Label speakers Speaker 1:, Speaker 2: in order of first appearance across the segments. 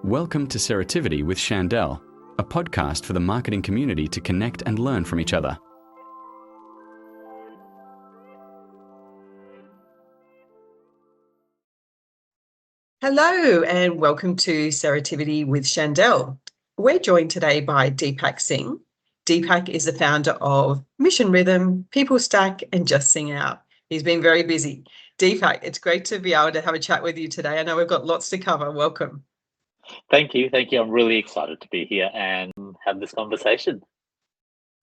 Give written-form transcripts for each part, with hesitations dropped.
Speaker 1: Welcome to Ceretivity with Shandel, a podcast for the marketing community to connect and learn from each other.
Speaker 2: Hello and welcome to Ceretivity with Shandel. We're joined today by Deepak Singh. Deepak is the founder of Mission Rhythm, PeopleStack and Just Sing Out. He's been very busy. Deepak, it's great to be able to have a chat with you today. I know we've got lots to cover. Welcome.
Speaker 3: Thank you. I'm really excited to be here and have this conversation.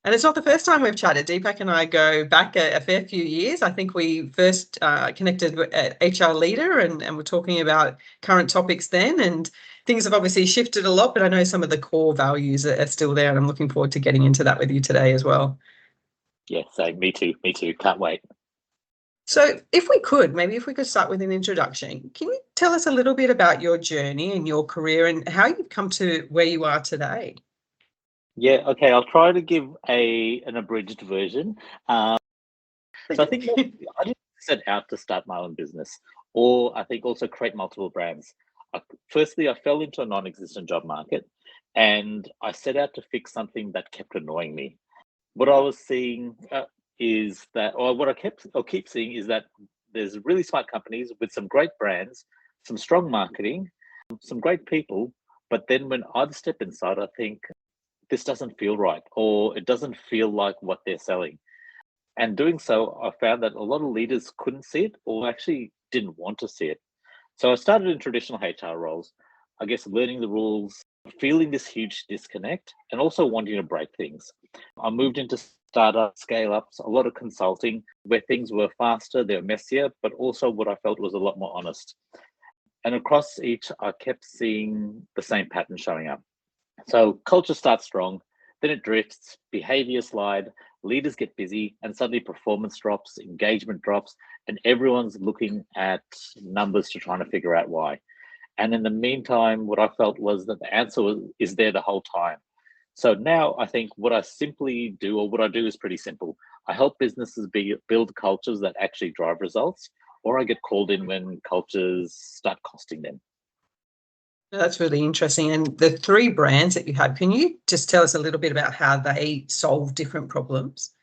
Speaker 2: And it's not the first time we've chatted. Deepak and I go back a fair few years. I think we first connected at HR Leader and we're talking about current topics then. And things have obviously shifted a lot, but I know some of the core values are still there. And I'm looking forward to getting into that with you today as well.
Speaker 3: Yeah, so me too. Can't wait.
Speaker 2: So if we could start with an introduction. Can you tell us a little bit about your journey and your career and how you've come to where you are today?
Speaker 3: Yeah, okay, I'll try to give an abridged version. So I think I didn't set out to start my own business, or I think also create multiple brands. Firstly, I fell into a non-existent job market and I set out to fix something that kept annoying me. What I was seeing is that, or what I keep seeing is that there's really smart companies with some great brands, some strong marketing, some great people, but then when I step inside, I think this doesn't feel right, or it doesn't feel like what they're selling. And doing so, I found that a lot of leaders couldn't see it or actually didn't want to see it. So I started in traditional HR roles, I guess learning the rules, feeling this huge disconnect, and also wanting to break things. I moved into startup scale-ups, a lot of consulting, where things were faster, they were messier, but also what I felt was a lot more honest. And across each, I kept seeing the same pattern showing up. So culture starts strong, then it drifts, behavior slide, leaders get busy, and suddenly performance drops, engagement drops, and everyone's looking at numbers to try to figure out why. And in the meantime, what I felt was that the answer is there the whole time. So now I think what I simply do, or what I do, is pretty simple. I help businesses build cultures that actually drive results, or I get called in when cultures start costing them.
Speaker 2: That's really interesting. And the three brands that you have, can you just tell us a little bit about how they solve different problems?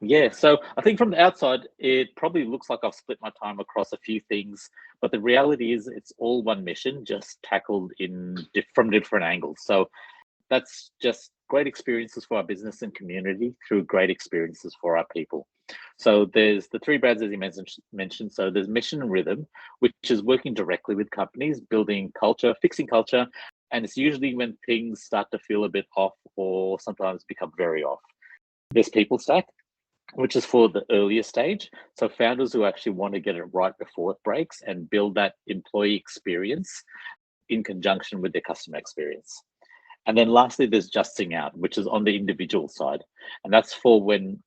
Speaker 3: Yeah, so I think from the outside, it probably looks like I've split my time across a few things, but the reality is it's all one mission, just tackled from different angles. So that's just great experiences for our business and community through great experiences for our people. So there's the three brands, as you mentioned. So there's Mission and Rhythm, which is working directly with companies, building culture, fixing culture. And it's usually when things start to feel a bit off or sometimes become very off. There's PeopleStack, which is for the earlier stage. So founders who actually want to get it right before it breaks and build that employee experience in conjunction with their customer experience. And then lastly, there's Just Sing Out, which is on the individual side. And that's for when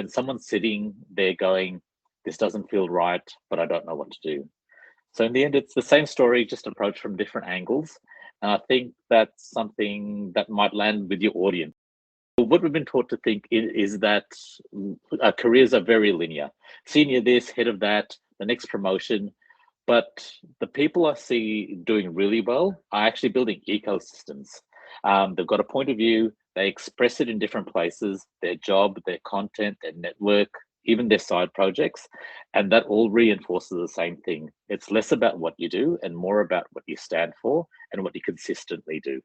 Speaker 3: someone's sitting there going, this doesn't feel right, but I don't know what to do. So in the end, it's the same story, just approached from different angles. And I think that's something that might land with your audience. What we've been taught to think is that careers are very linear. Senior this, head of that, the next promotion. But the people I see doing really well are actually building ecosystems. They've got a point of view, they express it in different places, their job, their content, their network, even their side projects, and that all reinforces the same thing. It's less about what you do and more about what you stand for and what you consistently do.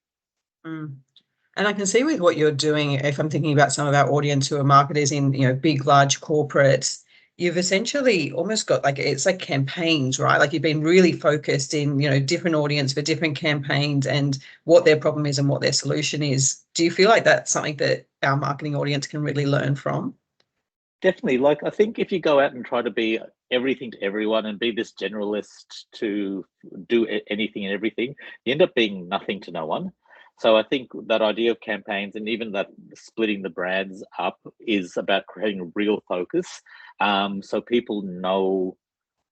Speaker 2: And I can see with what you're doing, if I'm thinking about some of our audience who are marketers in, big, large corporates, you've essentially almost got it's like campaigns, right? Like you've been really focused in, different audience for different campaigns and what their problem is and what their solution is. Do you feel like that's something that our marketing audience can really learn from?
Speaker 3: Definitely. I think if you go out and try to be everything to everyone and be this generalist to do anything and everything, you end up being nothing to no one. So I think that idea of campaigns and even that splitting the brands up is about creating real focus. So people know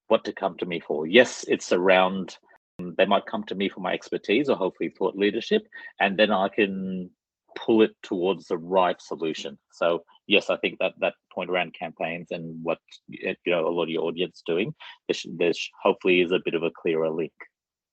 Speaker 3: what to come to me for. Yes, it's around, they might come to me for my expertise or hopefully thought leadership, and then I can pull it towards the right solution. So yes, I think that point around campaigns and what a lot of your audience doing, there's hopefully is a bit of a clearer link.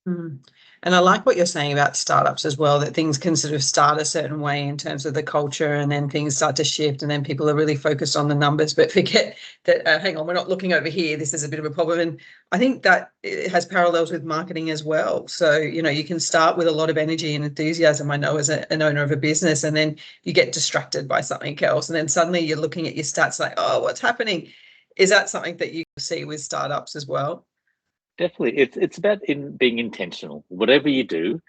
Speaker 2: Mm. And I like what you're saying about startups as well, that things can sort of start a certain way in terms of the culture, and then things start to shift, and then people are really focused on the numbers, but forget that, hang on, we're not looking over here. This is a bit of a problem. And I think that it has parallels with marketing as well. So, you can start with a lot of energy and enthusiasm, I know, as an owner of a business, and then you get distracted by something else. And then suddenly you're looking at your stats like, oh, what's happening? Is that something that you see with startups as well?
Speaker 3: Definitely, it's about being intentional. Whatever you do,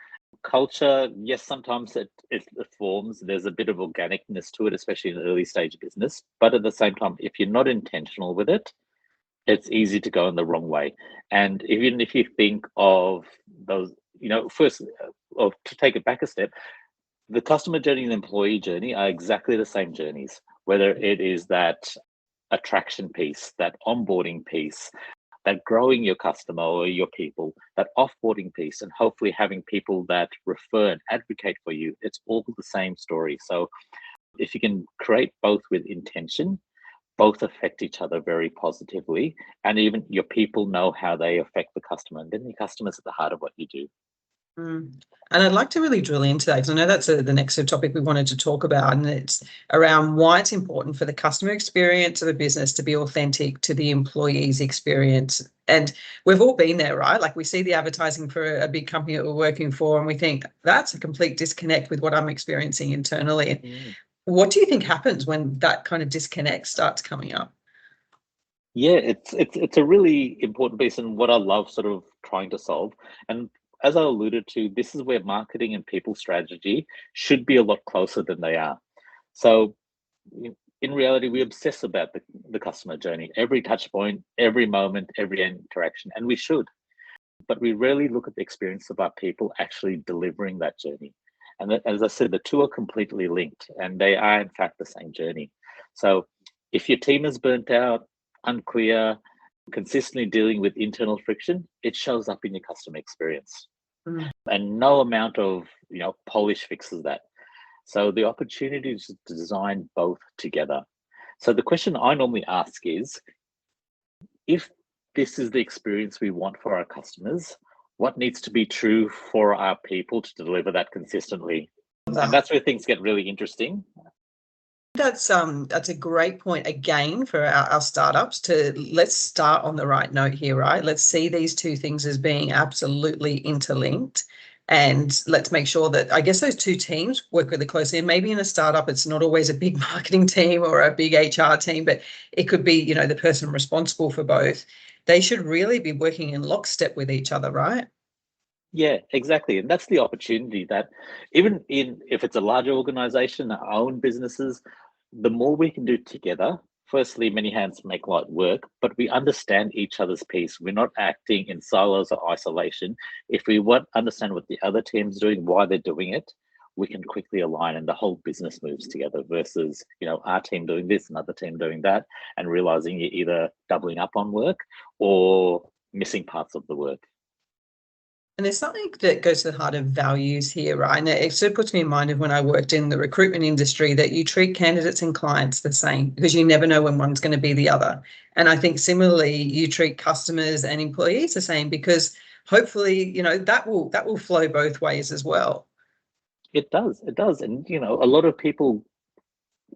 Speaker 3: culture, yes, sometimes it forms. There's a bit of organicness to it, especially in an early stage business. But at the same time, if you're not intentional with it, it's easy to go in the wrong way. And even if you think of those, first, or to take it back a step, the customer journey and the employee journey are exactly the same journeys. Whether it is that attraction piece, that onboarding piece, that growing your customer or your people, that offboarding piece, and hopefully having people that refer and advocate for you, it's all the same story. So if you can create both with intention, both affect each other very positively, and even your people know how they affect the customer, and then the customer's at the heart of what you do.
Speaker 2: Mm. And I'd like to really drill into that, because I know that's the next topic we wanted to talk about, and it's around why it's important for the customer experience of a business to be authentic to the employee's experience. And we've all been there, right? Like, we see the advertising for a big company that we're working for, and we think that's a complete disconnect with what I'm experiencing internally.
Speaker 3: Mm.
Speaker 2: What do you think happens when that kind of disconnect starts coming up?
Speaker 3: Yeah, it's a really important piece, and what I love sort of trying to solve. And as I alluded to, this is where marketing and people strategy should be a lot closer than they are. So in reality, we obsess about the customer journey, every touch point, every moment, every interaction, and we should. But we rarely look at the experience of our people actually delivering that journey. And as I said, the two are completely linked, and they are in fact the same journey. So if your team is burnt out, unclear, consistently dealing with internal friction, it shows up in your customer experience.
Speaker 2: Mm.
Speaker 3: And no amount of polish fixes that. So the opportunity is to design both together. So the question I normally ask is, if this is the experience we want for our customers, what needs to be true for our people to deliver that consistently? And that's where things get really interesting.
Speaker 2: That's a great point again for our startups to, let's start on the right note here, right? Let's see these two things as being absolutely interlinked, and let's make sure that, I guess, those two teams work really closely. And maybe in a startup, it's not always a big marketing team or a big HR team, but it could be, the person responsible for both. They should really be working in lockstep with each other, right?
Speaker 3: Yeah, exactly. And that's the opportunity that even if it's a larger organization, our own businesses, the more we can do together, firstly, many hands make light work, but we understand each other's piece. We're not acting in silos or isolation. If we understand what the other team's doing, why they're doing it, we can quickly align and the whole business moves together versus, our team doing this, another team doing that, and realizing you're either doubling up on work or missing parts of the work.
Speaker 2: And there's something that goes to the heart of values here, right? And it sort of puts me in mind of when I worked in the recruitment industry, that you treat candidates and clients the same, because you never know when one's going to be the other. And I think similarly, you treat customers and employees the same, because hopefully, that will flow both ways as well.
Speaker 3: It does. It does. And, a lot of people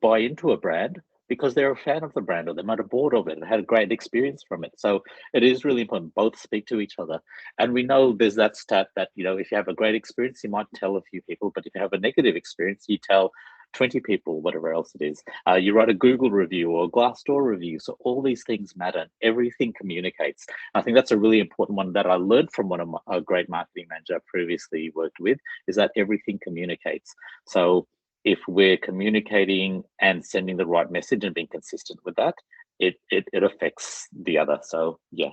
Speaker 3: buy into a brand because they're a fan of the brand, or they might have bought of it and had a great experience from it. So it is really important both speak to each other. And we know there's that stat that, if you have a great experience, you might tell a few people, but if you have a negative experience, you tell 20 people, whatever else it is. You write a Google review or a Glassdoor review. So all these things matter. Everything communicates. I think that's a really important one that I learned from one of a great marketing manager I previously worked with, is that everything communicates. So if we're communicating and sending the right message and being consistent with that, it affects the other. So yeah.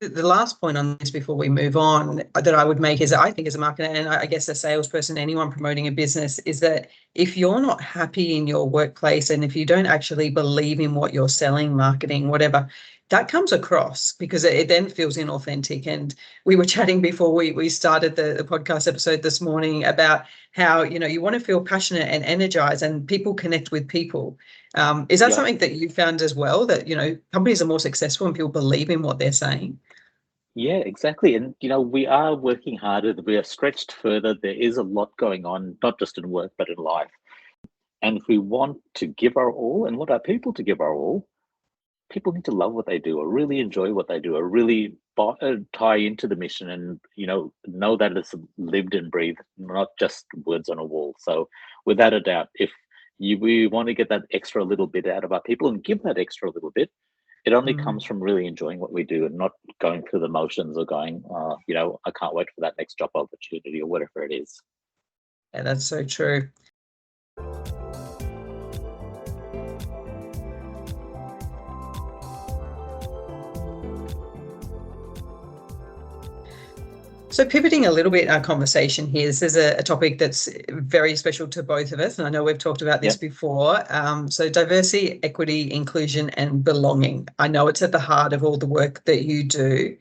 Speaker 2: The last point on this before we move on that I would make is, I think as a marketer, and I guess a salesperson, anyone promoting a business, is that if you're not happy in your workplace, and if you don't actually believe in what you're selling, marketing, whatever, that comes across, because it then feels inauthentic. And we were chatting before we started the podcast episode this morning about how, you want to feel passionate and energized, and people connect with people. Is that something that you found as well, that, companies are more successful and people believe in what they're saying?
Speaker 3: Yeah, exactly. And we are working harder, we are stretched further. There is a lot going on, not just in work, but in life. And if we want to give our all and want our people to give our all, people need to love what they do or really enjoy what they do or really tie into the mission and know that it's lived and breathed, not just words on a wall. So without a doubt, if we want to get that extra little bit out of our people and give that extra little bit, it only comes from really enjoying what we do and not going through the motions or going, I can't wait for that next job opportunity or whatever it is.
Speaker 2: Yeah, that's so true. So pivoting a little bit in our conversation here, this is a topic that's very special to both of us, and I know we've talked about this before. So diversity, equity, inclusion, and belonging. I know it's at the heart of all the work that you do.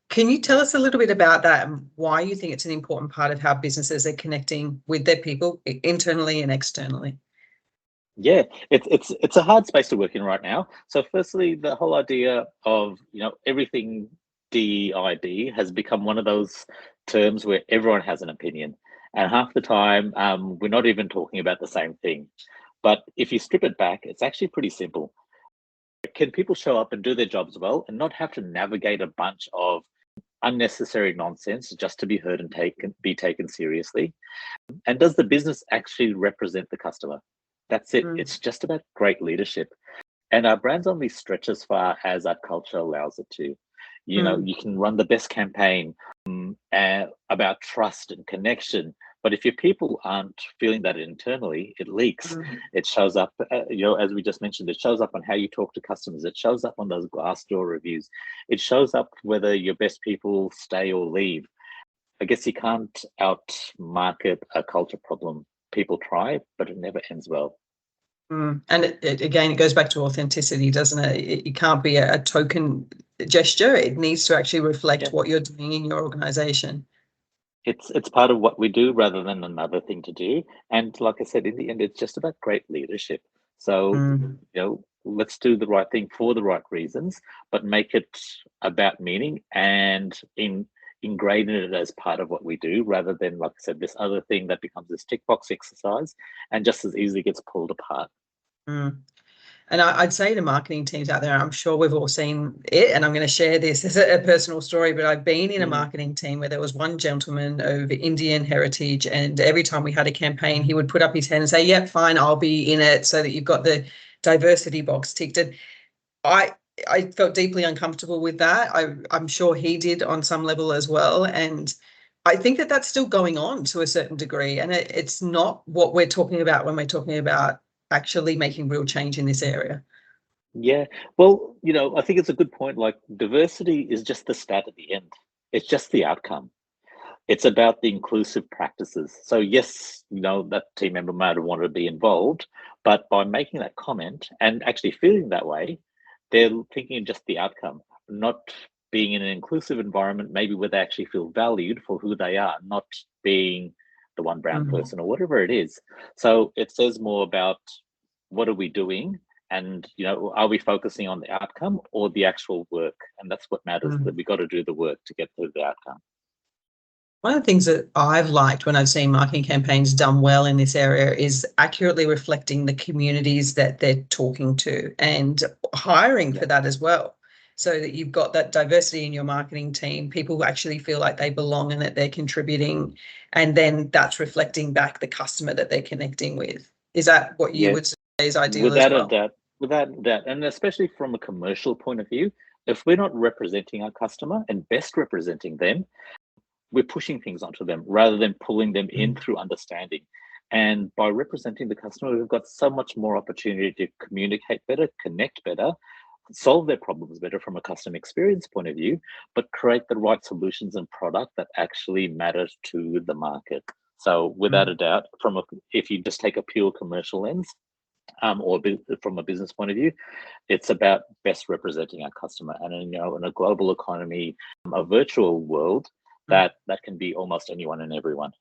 Speaker 2: Can you tell us a little bit about that and why you think it's an important part of how businesses are connecting with their people internally and externally?
Speaker 3: Yeah, it's a hard space to work in right now. So firstly, the whole idea of everything DEIB has become one of those terms where everyone has an opinion, and half the time we're not even talking about the same thing. But if you strip it back, it's actually pretty simple. Can people show up and do their jobs well and not have to navigate a bunch of unnecessary nonsense just to be heard and be taken seriously? And does the business actually represent the customer? That's it. It's just about great leadership. And our brands only stretch as far as our culture allows it to. You can run the best campaign about trust and connection, but if your people aren't feeling that internally, it leaks. It shows up, as we just mentioned, it shows up on how you talk to customers. It shows up on those Glassdoor reviews. It shows up whether your best people stay or leave. I guess you can't out-market a culture problem. People try, but it never ends well.
Speaker 2: And again, it goes back to authenticity, doesn't it? It can't be a token gesture. It needs to actually reflect what you're doing in your organization.
Speaker 3: It's part of what we do rather than another thing to do. And like I said, in the end, it's just about great leadership. So, let's do the right thing for the right reasons, but make it about meaning and ingrain it as part of what we do, rather than, like I said, this other thing that becomes this tick box exercise and just as easily gets pulled apart.
Speaker 2: And I'd say to marketing teams out there, I'm sure we've all seen it, and I'm going to share this as a personal story, but I've been in a marketing team where there was one gentleman of Indian heritage, and every time we had a campaign, he would put up his hand and say, yep, fine, I'll be in it, so that you've got the diversity box ticked. And I felt deeply uncomfortable with that. I'm sure he did on some level as well. And I think that that's still going on to a certain degree. And it's not what we're talking about when we're talking about actually making real change in this area.
Speaker 3: Yeah, well, I think it's a good point. Like, diversity is just the stat at the end. It's just the outcome. It's about the inclusive practices. So yes, that team member might have wanted to be involved, but by making that comment and actually feeling that way, they're thinking just the outcome, not being in an inclusive environment, maybe where they actually feel valued for who they are, not being the one brown person or whatever it is. So it says more about what are we doing, and are we focusing on the outcome or the actual work? And that's what matters, that we got to do the work to get to the outcome.
Speaker 2: One of the things that I've liked when I've seen marketing campaigns done well in this area is accurately reflecting the communities that they're talking to and hiring for that as well, so that you've got that diversity in your marketing team. People actually feel like they belong and that they're contributing, and then that's reflecting back the customer that they're connecting with. Is that what you would say is ideal as well?
Speaker 3: Without a doubt, and especially from a commercial point of view, if we're not representing our customer and best representing them, we're pushing things onto them rather than pulling them in through understanding. And by representing the customer, we've got so much more opportunity to communicate better, connect better, solve their problems better from a customer experience point of view, but create the right solutions and product that actually matters to the market. So without a doubt, if you just take a pure commercial lens, or from a business point of view, it's about best representing our customer. And in a global economy, a virtual world, that can be almost anyone and everyone.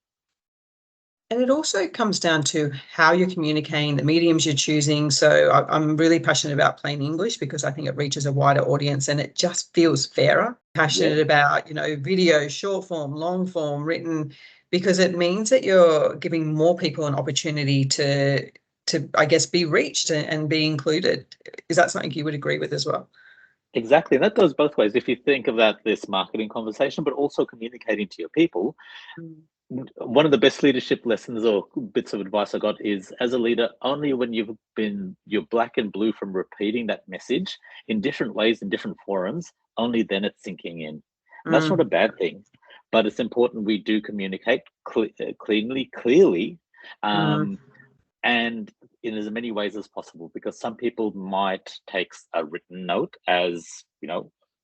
Speaker 2: And it also comes down to how you're communicating, the mediums you're choosing. So I'm really passionate about plain English because I think it reaches a wider audience and it just feels fairer. Passionate about, video, short form, long form, written, because it means that you're giving more people an opportunity to I guess, be reached and be included. Is that something you would agree with as well?
Speaker 3: Exactly. That goes both ways. If you think about this marketing conversation, but also communicating to your people, one of the best leadership lessons or bits of advice I got is, as a leader, only when you're black and blue from repeating that message in different ways in different forums, only then it's sinking in. And that's not a bad thing, but it's important we do communicate clearly, and in as many ways as possible, because some people might take a written note as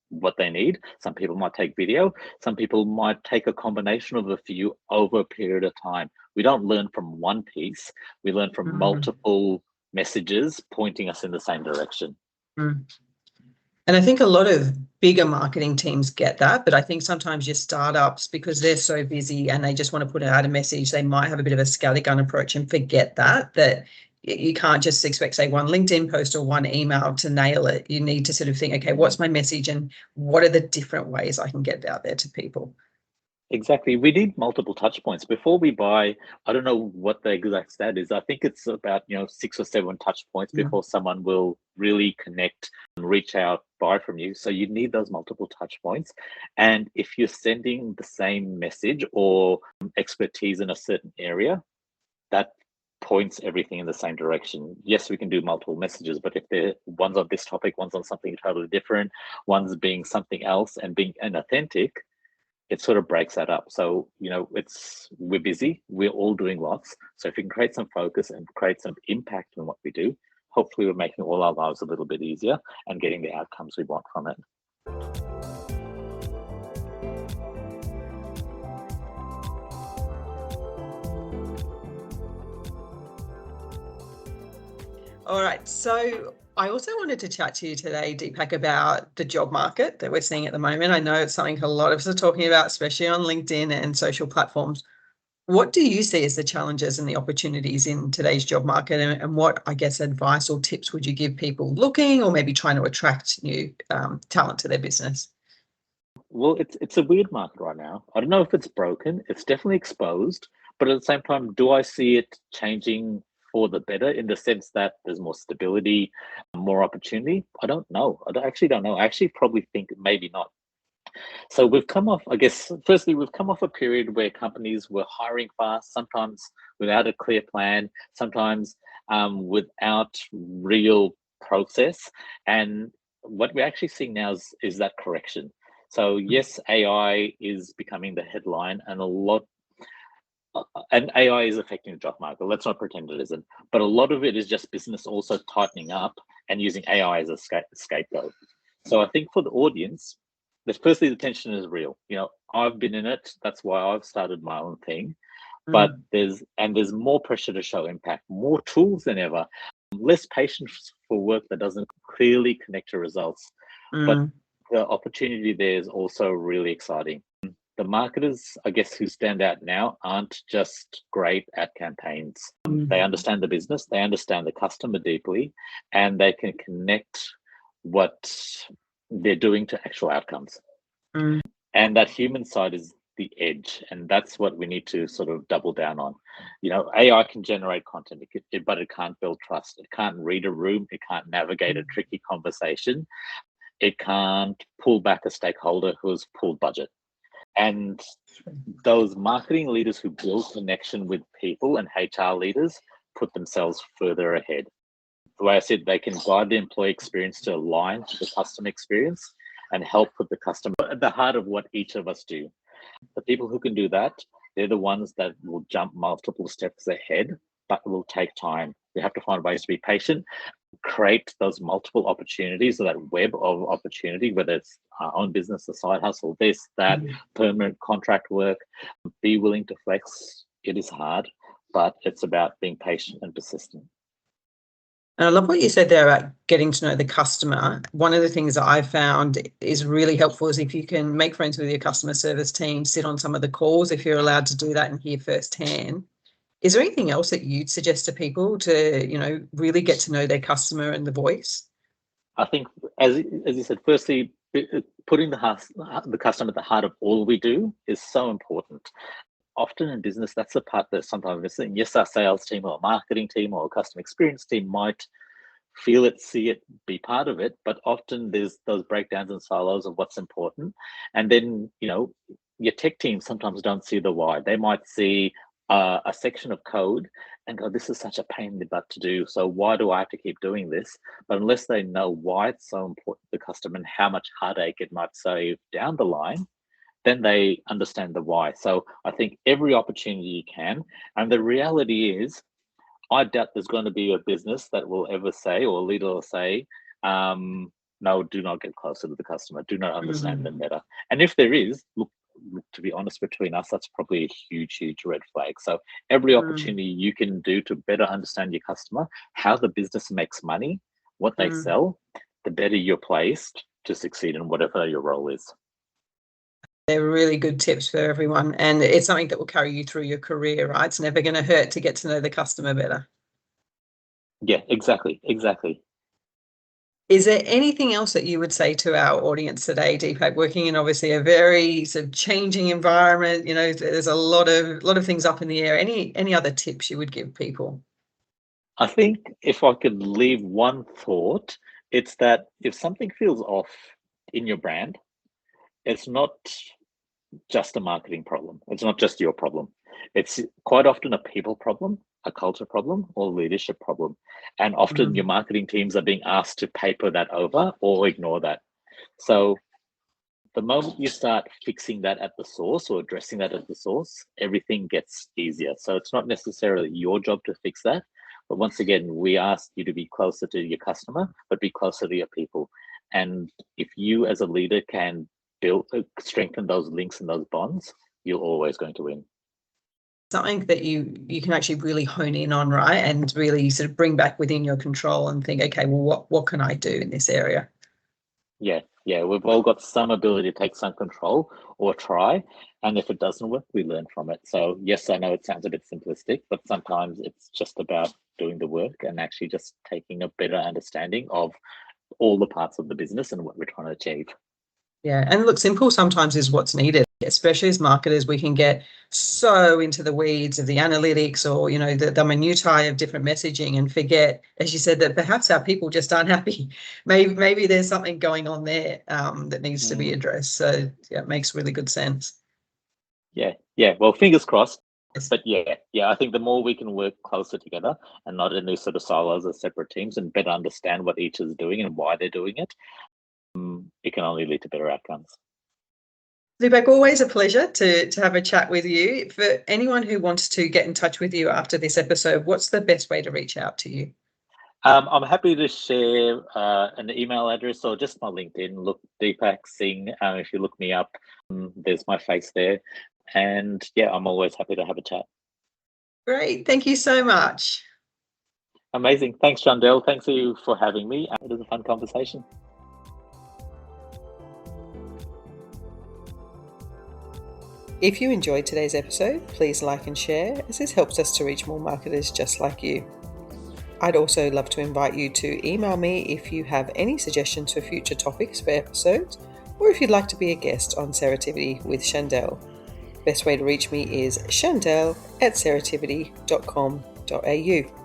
Speaker 3: what they need. Some people might take video. Some people might take a combination of a few over a period of time. We don't learn from one piece. We learn from multiple messages pointing us in the same direction.
Speaker 2: And I think a lot of bigger marketing teams get that, but I think sometimes your startups, because they're so busy and they just want to put out a message, they might have a bit of a scattergun approach and forget that you can't just expect, say, one LinkedIn post or one email to nail it. You need to sort of think, okay, what's my message and what are the different ways I can get it out there to people?
Speaker 3: Exactly. We need multiple touch points before we buy. I don't know what the exact stat is. I think it's about 6 or 7 touch points before someone will really connect and reach out, buy from you. So you need those multiple touch points. And if you're sending the same message or expertise in a certain area, that points everything in the same direction. Yes, we can do multiple messages, but if they're one's on this topic, one's on something totally different, one's being something else and being inauthentic, it sort of breaks that up. So, we're busy, we're all doing lots. So if we can create some focus and create some impact in what we do, hopefully we're making all our lives a little bit easier and getting the outcomes we want from it.
Speaker 2: All right. So I also wanted to chat to you today, Deepak, about the job market that we're seeing at the moment. I know it's something a lot of us are talking about, especially on LinkedIn and social platforms. What do you see as the challenges and the opportunities in today's job market, and what, I guess, advice or tips would you give people looking or maybe trying to attract new talent to their business?
Speaker 3: Well, it's a weird market right now. I don't know if it's broken. It's definitely exposed, but at the same time, do I see it changing for the better in the sense that there's more stability, more opportunity? I don't know. Actually don't know. I actually probably think maybe not. So we've come off, I guess, firstly, we've come off a period where companies were hiring fast, sometimes without a clear plan, sometimes without real process. And what we're actually seeing now is that correction. So yes, AI is becoming the headline, and AI is affecting the job market. Let's not pretend it isn't. But a lot of it is just business also tightening up and using AI as a scapegoat. So I think for the audience, firstly, the tension is real. I've been in it. That's why I've started my own thing. But there's more pressure to show impact, more tools than ever, less patience for work that doesn't clearly connect to results. But the opportunity there is also really exciting. The marketers, I guess, who stand out now aren't just great at campaigns. They understand the business, they understand the customer deeply, and they can connect what they're doing to actual outcomes. And that human side is the edge, and that's what we need to sort of double down on. AI can generate content, but it can't build trust. It can't read a room. It can't navigate a tricky conversation. It can't pull back a stakeholder who's pulled budget. And those marketing leaders who build connection with people and HR leaders put themselves further ahead. The way I said, they can guide the employee experience to align to the customer experience and help put the customer at the heart of what each of us do. The people who can do that, they're the ones that will jump multiple steps ahead, but it will take time. We have to find ways to be patient, create those multiple opportunities, or that web of opportunity, whether it's our own business, a side hustle, this, that, permanent contract work. Be willing to flex. It is hard, but it's about being patient and persistent.
Speaker 2: And I love what you said there about getting to know the customer. One of the things that I've found is really helpful is if you can make friends with your customer service team, sit on some of the calls, if you're allowed to do that and hear firsthand. Is there anything else that you'd suggest to people to, really get to know their customer and the voice?
Speaker 3: I think, as you said, firstly, putting the customer at the heart of all we do is so important. Often in business, that's the part that sometimes missing. Yes, our sales team or marketing team or customer experience team might feel it, see it, be part of it, but often there's those breakdowns and silos of what's important. And then, your tech team sometimes don't see the why. They might see a section of code and go, this is such a pain in the butt to do. So why do I have to keep doing this? But unless they know why it's so important to the customer and how much heartache it might save down the line, then they understand the why. So I think every opportunity you can. And the reality is, I doubt there's going to be a business that will ever say, or a leader will say, no, do not get closer to the customer. Do not understand them better. And if there is, look, to be honest, between us, that's probably a huge, huge red flag. So every opportunity you can do to better understand your customer, how the business makes money, what they sell, the better you're placed to succeed in whatever your role is.
Speaker 2: They're really good tips for everyone. And it's something that will carry you through your career, right? It's never going to hurt to get to know the customer better.
Speaker 3: Yeah, exactly.
Speaker 2: Is there anything else that you would say to our audience today, Deepak? Working in obviously a very sort of changing environment, there's a lot of things up in the air. Any other tips you would give people?
Speaker 3: I think if I could leave one thought, it's that if something feels off in your brand, it's not just a marketing problem. It's not just your problem. It's quite often a people problem, a culture problem, or leadership problem. And often your marketing teams are being asked to paper that over or ignore that. So the moment you start fixing that at the source or addressing that at the source, everything gets easier. So it's not necessarily your job to fix that. But once again, we ask you to be closer to your customer, but be closer to your people. And if you as a leader can strengthen those links and those bonds, you're always going to win.
Speaker 2: Something that you can actually really hone in on, right? And really sort of bring back within your control and think, okay, well, what can I do in this area?
Speaker 3: Yeah, we've all got some ability to take some control or try. And if it doesn't work, we learn from it. So yes, I know it sounds a bit simplistic, but sometimes it's just about doing the work and actually just taking a better understanding of all the parts of the business and what we're trying to achieve.
Speaker 2: Yeah, and look, simple sometimes is what's needed, especially as marketers. We can get so into the weeds of the analytics or, the minutiae of different messaging and forget, as you said, that perhaps our people just aren't happy. Maybe there's something going on there that needs to be addressed. So yeah, it makes really good sense.
Speaker 3: Yeah. Well, fingers crossed. But yeah, I think the more we can work closer together and not in these sort of silos as separate teams and better understand what each is doing and why they're doing it, it can only lead to better outcomes.
Speaker 2: Deepak, always a pleasure to have a chat with you. For anyone who wants to get in touch with you after this episode, what's the best way to reach out to you?
Speaker 3: I'm happy to share an email address or just my LinkedIn. Look, Deepak Singh. If you look me up, there's my face there. And yeah, I'm always happy to have a chat.
Speaker 2: Great. Thank you so much.
Speaker 3: Amazing. Thanks, Shandel. Thanks to you for having me. It was a fun conversation.
Speaker 2: If you enjoyed today's episode, please like and share, as this helps us to reach more marketers just like you. I'd also love to invite you to email me if you have any suggestions for future topics for episodes, or if you'd like to be a guest on Ceretivity with Shandel. Best way to reach me is shandel@ceretivity.com.au.